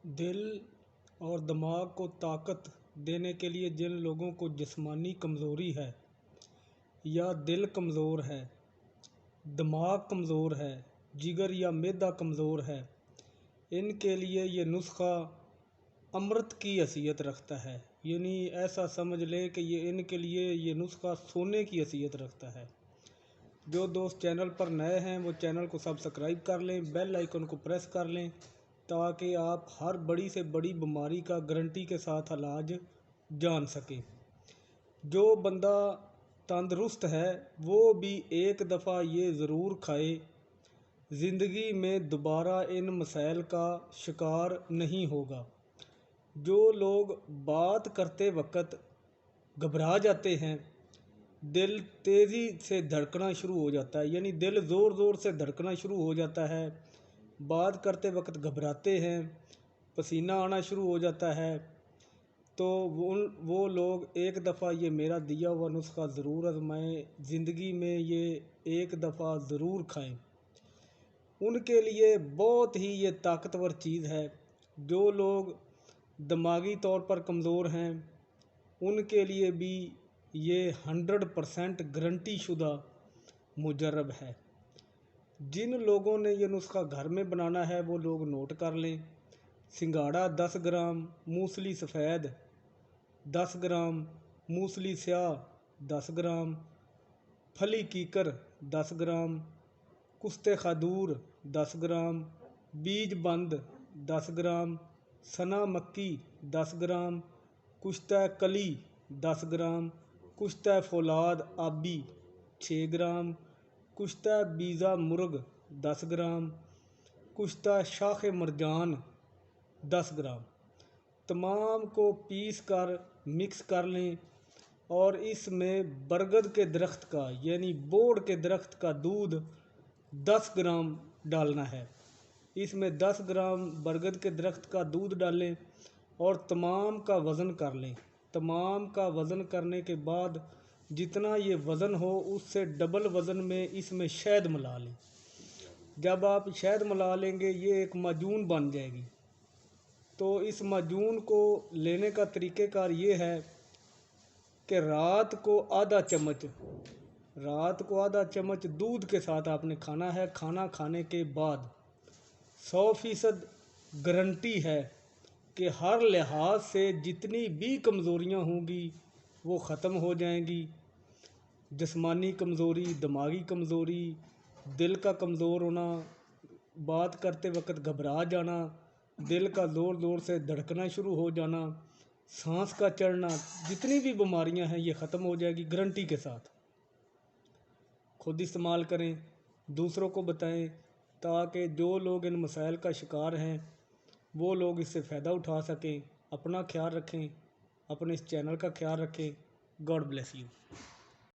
دل اور دماغ کو طاقت دینے کے لیے جن لوگوں کو جسمانی کمزوری ہے یا دل کمزور ہے، دماغ کمزور ہے، جگر یا معدہ کمزور ہے، ان کے لیے یہ نسخہ امرت کی حیثیت رکھتا ہے۔ یعنی ایسا سمجھ لیں کہ ان کے لیے یہ نسخہ سونے کی حیثیت رکھتا ہے۔ جو دوست چینل پر نئے ہیں وہ چینل کو سبسکرائب کر لیں، بیل آئیکن کو پریس کر لیں تاکہ آپ ہر بڑی سے بڑی بیماری کا گارنٹی کے ساتھ علاج جان سکیں۔ جو بندہ تندرست ہے وہ بھی ایک دفعہ یہ ضرور کھائے، زندگی میں دوبارہ ان مسائل کا شکار نہیں ہوگا۔ جو لوگ بات کرتے وقت گھبرا جاتے ہیں، دل تیزی سے دھڑکنا شروع ہو جاتا ہے، یعنی دل زور زور سے دھڑکنا شروع ہو جاتا ہے، بات کرتے وقت گھبراتے ہیں، پسینہ آنا شروع ہو جاتا ہے، تو وہ لوگ ایک دفعہ یہ میرا دیا ہوا نسخہ ضرور آزمائیں، زندگی میں یہ ایک دفعہ ضرور کھائیں۔ ان کے لیے بہت ہی یہ طاقتور چیز ہے۔ جو لوگ دماغی طور پر کمزور ہیں ان کے لیے بھی یہ 100% گارنٹی شدہ مجرب ہے۔ جن لوگوں نے یہ نسخہ گھر میں بنانا ہے وہ لوگ نوٹ کر لیں۔ سنگھاڑا 10 گرام، موسلی سفید 10 گرام، موسلی سیاہ 10 گرام، پھلی کیکر 10 گرام، کشتے خادور 10 گرام، بیج بند 10 گرام، سنا مکی 10 گرام، کشتہ کلی 10 گرام، کشتہ فولاد آبی 6 گرام، کشتہ بیضہ مرغ 10 گرام، کشتہ شاخ مرجان 10 گرام۔ تمام کو پیس کر مکس کر لیں اور اس میں برگد کے درخت کا یعنی بوڑ کے درخت کا دودھ 10 گرام ڈالنا ہے۔ اس میں 10 گرام برگد کے درخت کا دودھ ڈالیں اور تمام کا وزن کر لیں۔ تمام کا وزن کرنے کے بعد جتنا یہ وزن ہو اس سے ڈبل وزن میں اس میں شہد ملا لیں۔ جب آپ شہد ملا لیں گے یہ ایک معجون بن جائے گی۔ تو اس معجون کو لینے کا طریقہ کار یہ ہے کہ رات کو آدھا چمچ دودھ کے ساتھ آپ نے کھانا ہے۔ کھانا کھانے کے بعد 100% گارنٹی ہے کہ ہر لحاظ سے جتنی بھی کمزوریاں ہوں گی وہ ختم ہو جائیں گی۔ جسمانی کمزوری، دماغی کمزوری، دل کا کمزور ہونا، بات کرتے وقت گھبرا جانا، دل کا زور زور سے دھڑکنا شروع ہو جانا، سانس کا چڑھنا، جتنی بھی بیماریاں ہیں یہ ختم ہو جائے گی گارنٹی کے ساتھ۔ خود استعمال کریں، دوسروں کو بتائیں تاکہ جو لوگ ان مسائل کا شکار ہیں وہ لوگ اس سے فائدہ اٹھا سکیں۔ اپنا خیال رکھیں، اپنے اس چینل کا خیال رکھیں۔ God bless you.